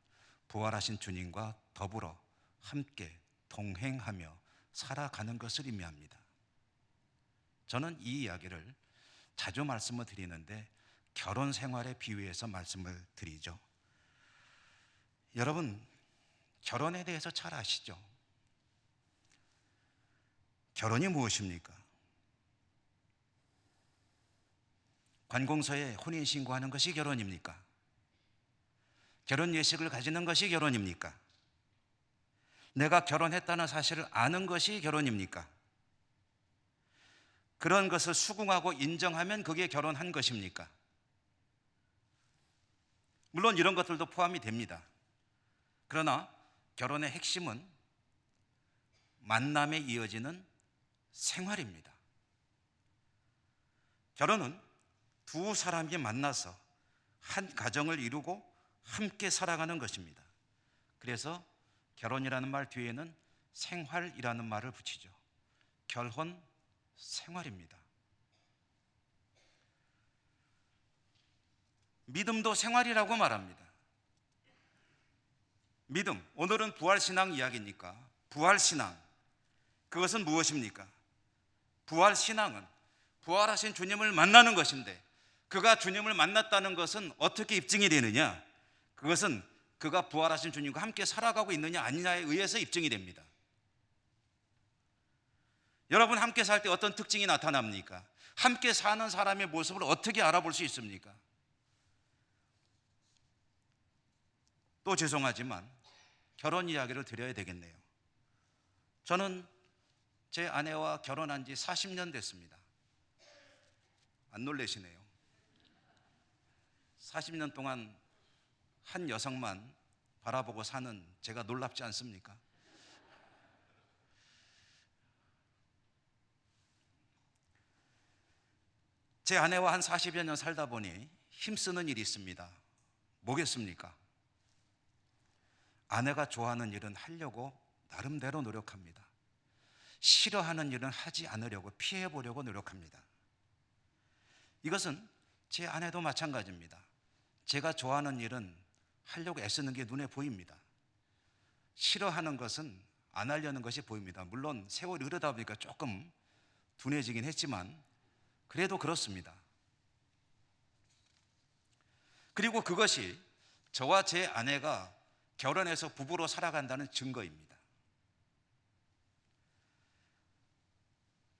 부활하신 주님과 더불어 함께 동행하며 살아가는 것을 의미합니다. 저는 이 이야기를 자주 말씀을 드리는데 결혼 생활에 비유해서 말씀을 드리죠. 여러분, 결혼에 대해서 잘 아시죠? 결혼이 무엇입니까? 관공서에 혼인신고하는 것이 결혼입니까? 결혼 예식을 가지는 것이 결혼입니까? 내가 결혼했다는 사실을 아는 것이 결혼입니까? 그런 것을 수긍하고 인정하면 그게 결혼한 것입니까? 물론 이런 것들도 포함이 됩니다. 그러나 결혼의 핵심은 만남에 이어지는 생활입니다. 결혼은 두 사람이 만나서 한 가정을 이루고 함께 살아가는 것입니다. 그래서 결혼이라는 말 뒤에는 생활이라는 말을 붙이죠. 결혼 생활입니다. 믿음도 생활이라고 말합니다. 믿음, 오늘은 부활신앙 이야기니까 부활신앙, 그것은 무엇입니까? 부활신앙은 부활하신 주님을 만나는 것인데, 그가 주님을 만났다는 것은 어떻게 입증이 되느냐? 그것은 그가 부활하신 주님과 함께 살아가고 있느냐 아니냐에 의해서 입증이 됩니다. 여러분, 함께 살 때 어떤 특징이 나타납니까? 함께 사는 사람의 모습을 어떻게 알아볼 수 있습니까? 또 죄송하지만 결혼 이야기를 드려야 되겠네요. 저는 제 아내와 결혼한 지 40년 됐습니다. 안 놀라시네요. 40년 동안 한 여성만 바라보고 사는 제가 놀랍지 않습니까? 제 아내와 한 40여 년 살다 보니 힘쓰는 일이 있습니다. 뭐겠습니까? 아내가 좋아하는 일은 하려고 나름대로 노력합니다. 싫어하는 일은 하지 않으려고, 피해보려고 노력합니다. 이것은 제 아내도 마찬가지입니다. 제가 좋아하는 일은 하려고 애쓰는 게 눈에 보입니다. 싫어하는 것은 안 하려는 것이 보입니다. 물론 세월이 흐르다 보니까 조금 둔해지긴 했지만 그래도 그렇습니다. 그리고 그것이 저와 제 아내가 결혼해서 부부로 살아간다는 증거입니다.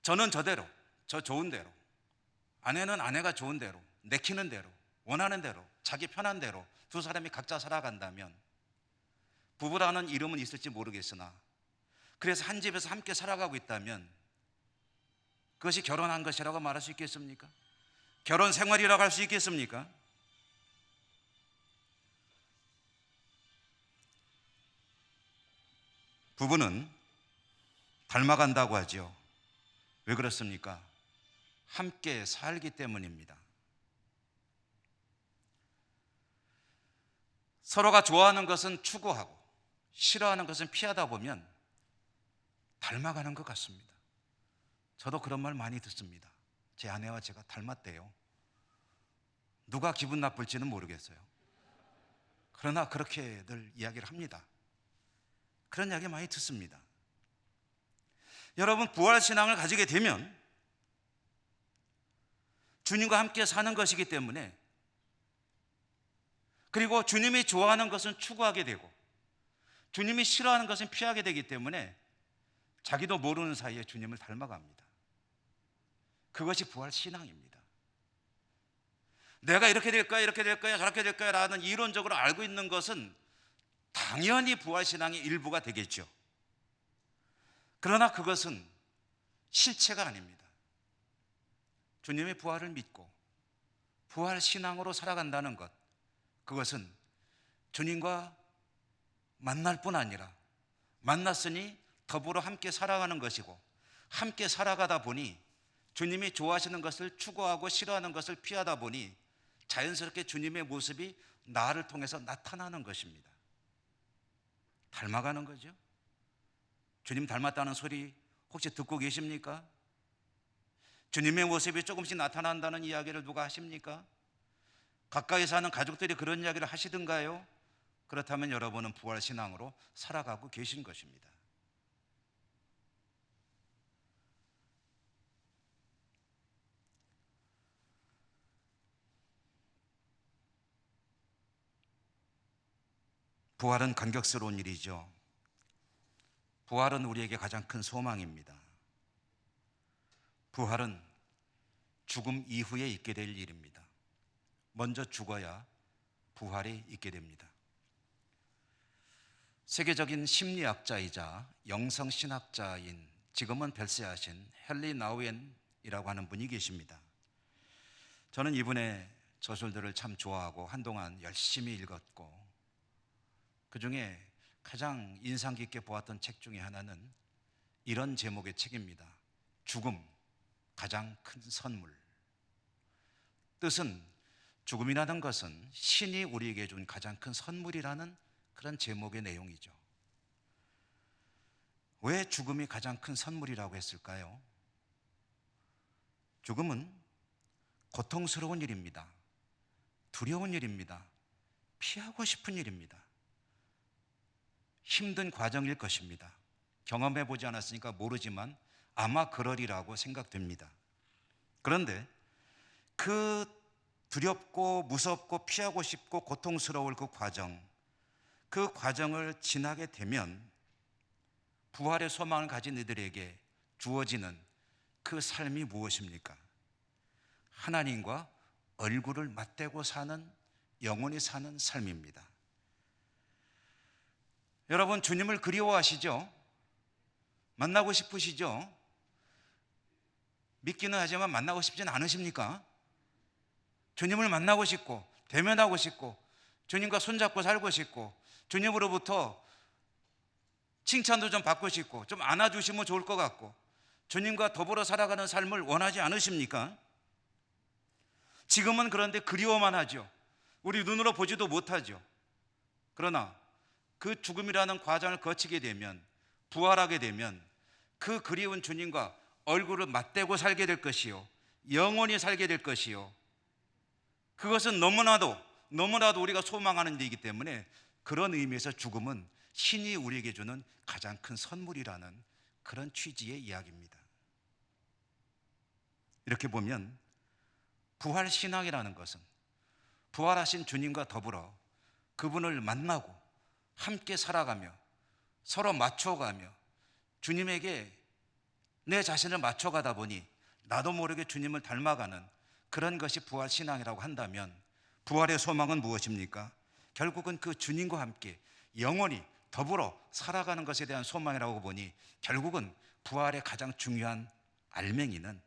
저는 저대로, 저 좋은 대로, 아내는 아내가 좋은 대로, 내키는 대로, 원하는 대로, 자기 편한 대로 두 사람이 각자 살아간다면 부부라는 이름은 있을지 모르겠으나, 그래서 한 집에서 함께 살아가고 있다면 그것이 결혼한 것이라고 말할 수 있겠습니까? 결혼 생활이라고 할 수 있겠습니까? 부부는 닮아간다고 하죠. 왜 그렇습니까? 함께 살기 때문입니다. 서로가 좋아하는 것은 추구하고 싫어하는 것은 피하다 보면 닮아가는 것 같습니다. 저도 그런 말 많이 듣습니다. 제 아내와 제가 닮았대요. 누가 기분 나쁠지는 모르겠어요. 그러나 그렇게 늘 이야기를 합니다. 그런 이야기 많이 듣습니다. 여러분, 부활신앙을 가지게 되면 주님과 함께 사는 것이기 때문에, 그리고 주님이 좋아하는 것은 추구하게 되고 주님이 싫어하는 것은 피하게 되기 때문에 자기도 모르는 사이에 주님을 닮아갑니다. 그것이 부활신앙입니다. 내가 이렇게 될 거야, 이렇게 될 거야, 저렇게 될 거야 라는 이론적으로 알고 있는 것은 당연히 부활신앙의 일부가 되겠죠. 그러나 그것은 실체가 아닙니다. 주님의 부활을 믿고 부활신앙으로 살아간다는 것, 그것은 주님과 만날 뿐 아니라 만났으니 더불어 함께 살아가는 것이고, 함께 살아가다 보니 주님이 좋아하시는 것을 추구하고 싫어하는 것을 피하다 보니 자연스럽게 주님의 모습이 나를 통해서 나타나는 것입니다. 닮아가는 거죠. 주님 닮았다는 소리 혹시 듣고 계십니까? 주님의 모습이 조금씩 나타난다는 이야기를 누가 하십니까? 가까이 사는 가족들이 그런 이야기를 하시던가요? 그렇다면 여러분은 부활신앙으로 살아가고 계신 것입니다. 부활은 감격스러운 일이죠. 부활은 우리에게 가장 큰 소망입니다. 부활은 죽음 이후에 있게 될 일입니다. 먼저 죽어야 부활이 있게 됩니다. 세계적인 심리학자이자 영성신학자인, 지금은 별세하신 헨리 나우엔이라고 하는 분이 계십니다. 저는 이분의 저술들을 참 좋아하고 한동안 열심히 읽었고, 그 중에 가장 인상 깊게 보았던 책 중에 하나는 이런 제목의 책입니다. 죽음, 가장 큰 선물. 뜻은 죽음이라는 것은 신이 우리에게 준 가장 큰 선물이라는 그런 제목의 내용이죠. 왜 죽음이 가장 큰 선물이라고 했을까요? 죽음은 고통스러운 일입니다. 두려운 일입니다. 피하고 싶은 일입니다. 힘든 과정일 것입니다. 경험해 보지 않았으니까 모르지만 아마 그러리라고 생각됩니다. 그런데 그 두렵고 무섭고 피하고 싶고 고통스러울 그 과정을 지나게 되면 부활의 소망을 가진 이들에게 주어지는 그 삶이 무엇입니까? 하나님과 얼굴을 맞대고 사는, 영원히 사는 삶입니다. 여러분, 주님을 그리워하시죠? 만나고 싶으시죠? 믿기는 하지만 만나고 싶진 않으십니까? 주님을 만나고 싶고 대면하고 싶고 주님과 손잡고 살고 싶고 주님으로부터 칭찬도 좀 받고 싶고 좀 안아주시면 좋을 것 같고 주님과 더불어 살아가는 삶을 원하지 않으십니까? 지금은 그런데 그리워만 하죠. 우리 눈으로 보지도 못하죠. 그러나 그 죽음이라는 과정을 거치게 되면, 부활하게 되면 그 그리운 주님과 얼굴을 맞대고 살게 될 것이요, 영원히 살게 될 것이요, 그것은 너무나도 우리가 소망하는 일이기 때문에 그런 의미에서 죽음은 신이 우리에게 주는 가장 큰 선물이라는 그런 취지의 이야기입니다. 이렇게 보면 부활신앙이라는 것은 부활하신 주님과 더불어 그분을 만나고 함께 살아가며 서로 맞춰가며 주님에게 내 자신을 맞춰가다 보니 나도 모르게 주님을 닮아가는 그런 것이 부활신앙이라고 한다면 부활의 소망은 무엇입니까? 결국은 그 주님과 함께 영원히 더불어 살아가는 것에 대한 소망이라고 보니 결국은 부활의 가장 중요한 알맹이는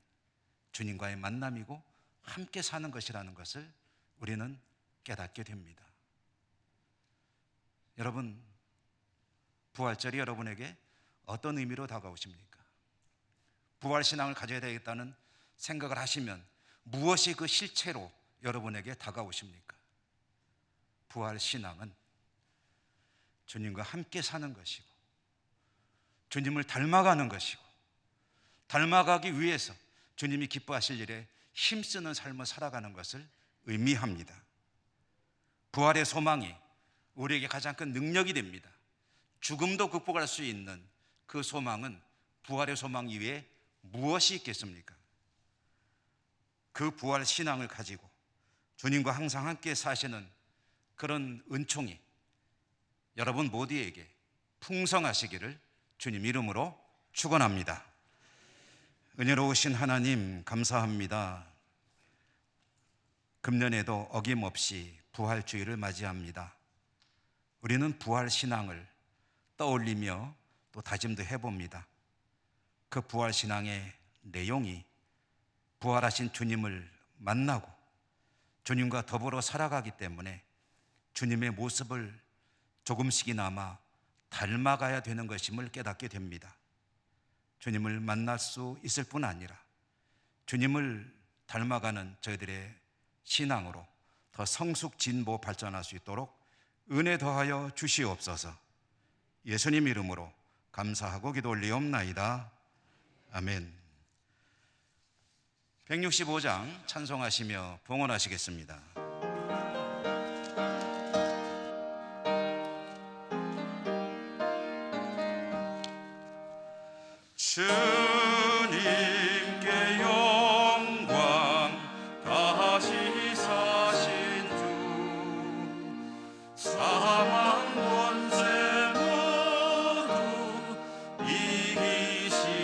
주님과의 만남이고 함께 사는 것이라는 것을 우리는 깨닫게 됩니다. 여러분, 부활절이 여러분에게 어떤 의미로 다가오십니까? 부활신앙을 가져야 되겠다는 생각을 하시면 무엇이 그 실체로 여러분에게 다가오십니까? 부활신앙은 주님과 함께 사는 것이고 주님을 닮아가는 것이고 닮아가기 위해서 주님이 기뻐하실 일에 힘쓰는 삶을 살아가는 것을 의미합니다. 부활의 소망이 우리에게 가장 큰 능력이 됩니다. 죽음도 극복할 수 있는 그 소망은 부활의 소망 이외에 무엇이 있겠습니까? 그 부활 신앙을 가지고 주님과 항상 함께 사시는 그런 은총이 여러분 모두에게 풍성하시기를 주님 이름으로 축원합니다. 은혜로우신 하나님 감사합니다. 금년에도 어김없이 부활주의를 맞이합니다. 우리는 부활 신앙을 떠올리며 또 다짐도 해봅니다. 그 부활 신앙의 내용이 부활하신 주님을 만나고 주님과 더불어 살아가기 때문에 주님의 모습을 조금씩이나마 닮아가야 되는 것임을 깨닫게 됩니다. 주님을 만날 수 있을 뿐 아니라 주님을 닮아가는 저희들의 신앙으로 더 성숙진보 발전할 수 있도록 은혜 더하여 주시옵소서. 예수님 이름으로 감사하고 기도 올리옵나이다. 아멘. 165장 찬송하시며 봉헌하시겠습니다. 주님께 영광 다시 사신 주 사망 권세 모두 이기시었네.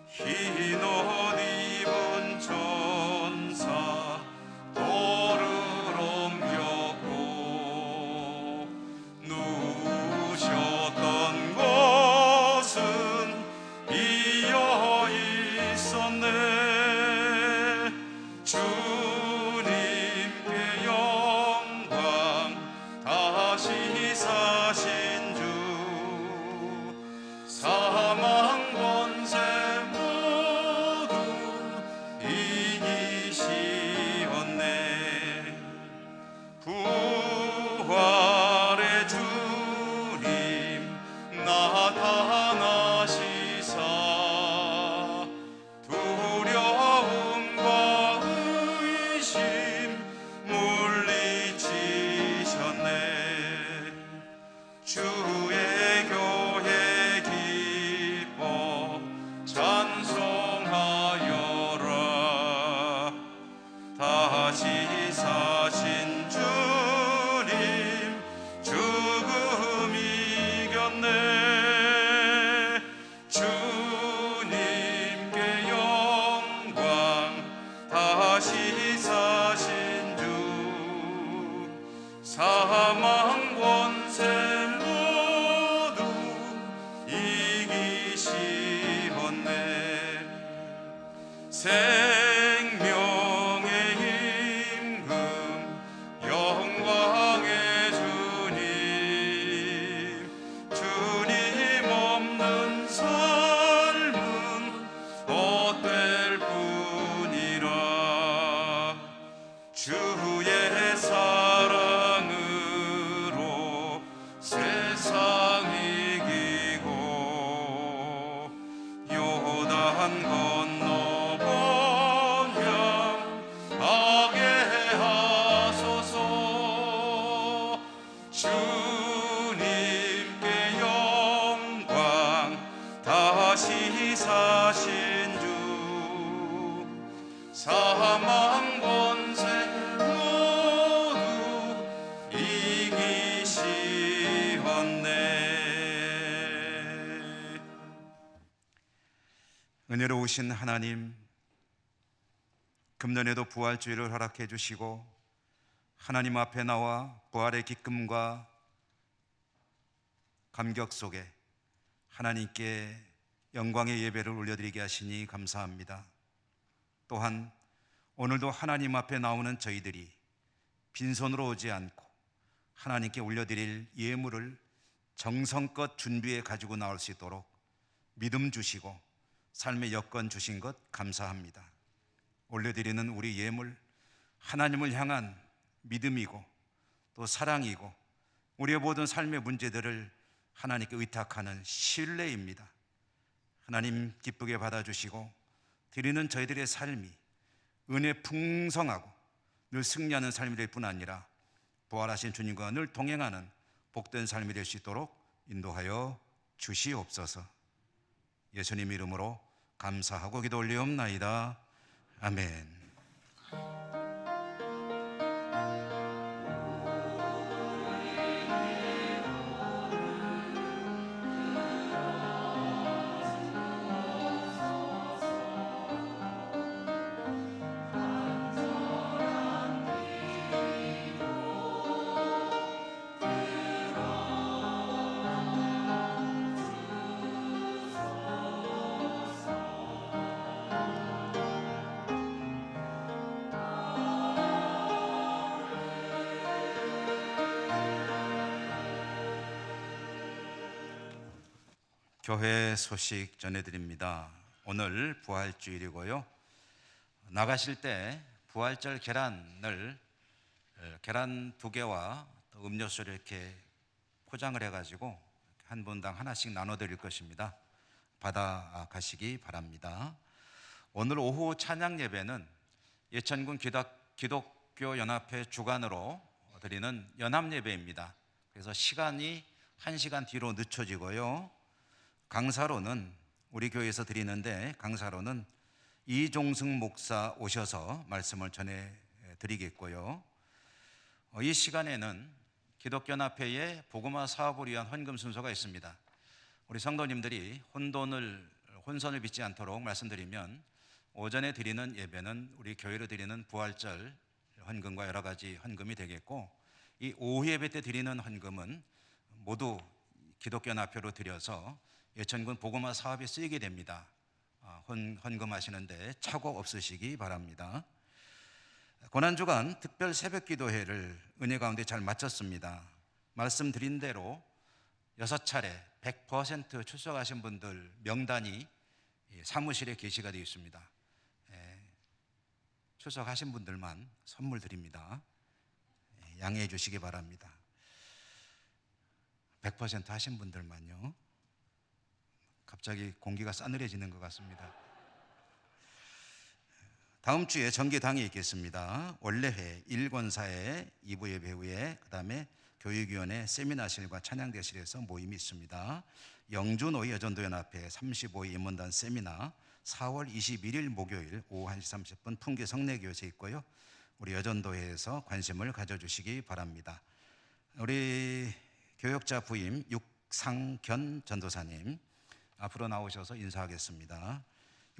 흰 옷 입은 은혜로우신 하나님, 금년에도 부활주일을 허락해 주시고 하나님 앞에 나와 부활의 기쁨과 감격 속에 하나님께 영광의 예배를 올려드리게 하시니 감사합니다. 또한 오늘도 하나님 앞에 나오는 저희들이 빈손으로 오지 않고 하나님께 올려드릴 예물을 정성껏 준비해 가지고 나올 수 있도록 믿음 주시고 삶의 여건 주신 것 감사합니다. 올려드리는 우리 예물, 하나님을 향한 믿음이고 또 사랑이고 우리의 모든 삶의 문제들을 하나님께 의탁하는 신뢰입니다. 하나님 기쁘게 받아주시고 드리는 저희들의 삶이 은혜 풍성하고 늘 승리하는 삶이 될 뿐 아니라 부활하신 주님과 늘 동행하는 복된 삶이 될 수 있도록 인도하여 주시옵소서. 예수님 이름으로 감사하고 기도 올리옵나이다. 아멘. 교회 소식 전해드립니다. 오늘 부활주일이고요. 나가실 때 부활절 계란 2개와 음료수를 이렇게 포장을 해가지고 한 분당 하나씩 나눠드릴 것입니다. 받아가시기 바랍니다. 오늘 오후 찬양 예배는 예천군 기독교 연합회 주관으로 드리는 연합 예배입니다. 그래서 시간이 1시간 뒤로 늦춰지고요. 강사로는 우리 교회에서 드리는데 강사로는 이종승 목사 오셔서 말씀을 전해 드리겠고요. 이 시간에는 기독교연합회의 복음화 사업을 위한 헌금 순서가 있습니다. 우리 성도님들이 혼선을 빚지 않도록 말씀드리면 오전에 드리는 예배는 우리 교회로 드리는 부활절 헌금과 여러 가지 헌금이 되겠고 이 오후 예배 때 드리는 헌금은 모두 기독교연합회로 드려서 예천군 복음화 사업에 쓰이게 됩니다. 헌금하시는데 착오 없으시기 바랍니다. 고난주간 특별 새벽기도회를 은혜 가운데 잘 마쳤습니다. 말씀드린 대로 6차례 100% 출석하신 분들 명단이 사무실에 게시가 되어 있습니다. 출석하신 분들만 선물 드립니다. 양해해 주시기 바랍니다. 100% 하신 분들만요. 갑자기 공기가 싸늘해지는 것 같습니다. 다음 주에 정기당이 있겠습니다. 원래회 1권사회 2부 예배 후에 그 다음에 교육위원회 세미나실과 찬양대실에서 모임이 있습니다. 영주노예 여전도연합회 35회 임원단 세미나 4월 21일 목요일 오후 1시 30분 풍계 성내교회에 있고요. 우리 여전도회에서 관심을 가져주시기 바랍니다. 우리 교역자 부임 육상견 전도사님 앞으로 나오셔서 인사하겠습니다.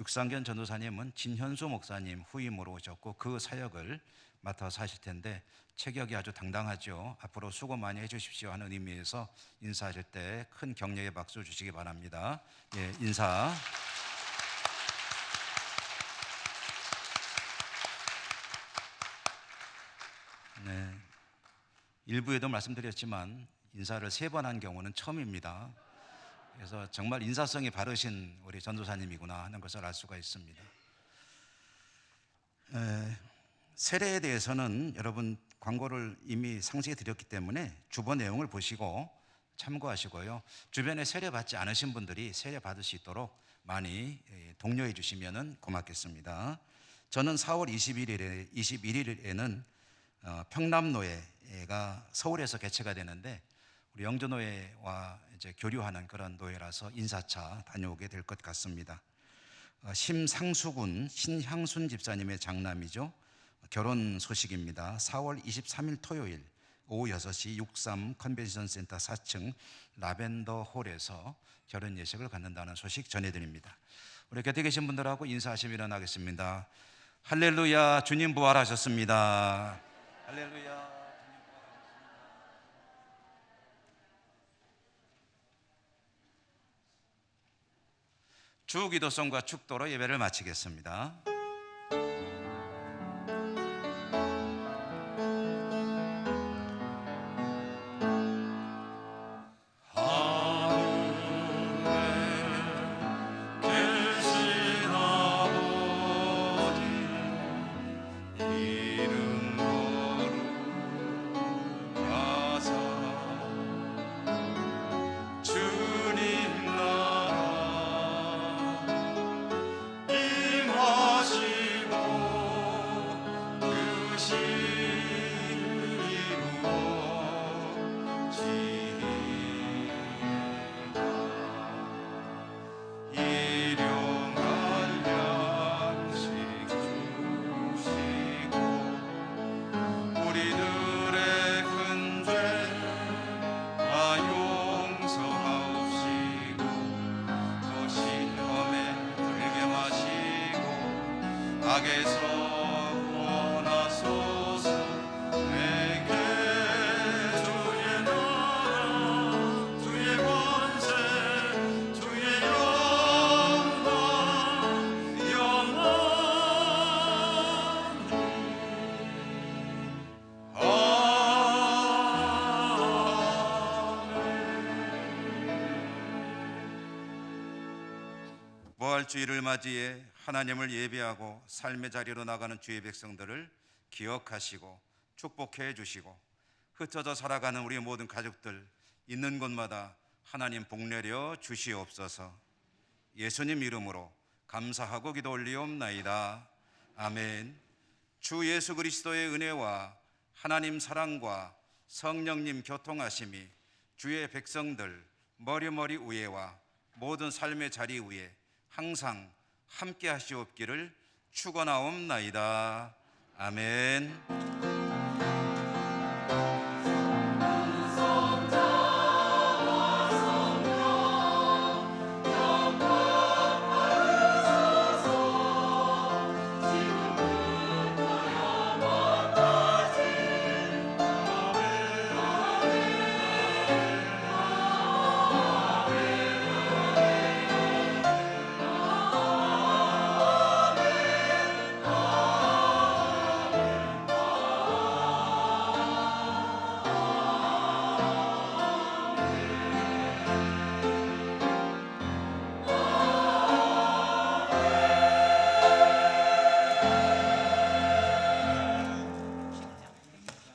육상견 전도사님은 진현수 목사님 후임으로 오셨고 그 사역을 맡아서 하실 텐데 체격이 아주 당당하죠. 앞으로 수고 많이 해주십시오 하는 의미에서 인사하실 때 큰 격려의 박수 주시기 바랍니다. 예, 인사. 네, 일부에도 말씀드렸지만 인사를 3번 한 경우는 처음입니다. 그래서 정말 인사성이 바르신 우리 전도사님이구나 하는 것을 알 수가 있습니다. 세례에 대해서는 여러분 광고를 이미 상세히 드렸기 때문에 주보 내용을 보시고 참고하시고요. 주변에 세례 받지 않으신 분들이 세례 받을 수 있도록 많이 독려해 주시면 고맙겠습니다. 저는 4월 21일에는 평남노예가 서울에서 개최가 되는데 우리 영주노예와 이제 교류하는 그런 노예라서 인사차 다녀오게 될 것 같습니다. 심상수군 신향순 집사님의 장남이죠. 결혼 소식입니다. 4월 23일 토요일 오후 6시 63 컨벤션 센터 4층 라벤더 홀에서 결혼 예식을 갖는다는 소식 전해드립니다. 우리 곁에 계신 분들하고 인사하시며 일어나겠습니다. 할렐루야, 주님 부활하셨습니다. 할렐루야. 주기도성과 축도로 예배를 마치겠습니다. 계신 아버지 이름 거룩하사 주님 나라 임하시고 뜻이 이루어지이다. 일용할 양식 주시고 우리들의 큰 죄 다 용서하옵시고 또 시험에 들게 마시고 악에서 구원하소서. 내게 주의 나라 주의 권세 주의 영광 영원히 부활주의를 맞이해 하나님을 예배하고 삶의 자리로 나가는 주의 백성들을 기억하시고 축복해 주시고 흩어져 살아가는 우리 모든 가족들 있는 곳마다 하나님 복내려 주시옵소서. 예수님 이름으로 감사하고 기도 올리옵나이다. 아멘. 주 예수 그리스도의 은혜와 하나님 사랑과 성령님 교통하심이 주의 백성들 머리머리 위에와 모든 삶의 자리 위에 항상 함께 하시옵기를 축원하옵나이다. 아멘.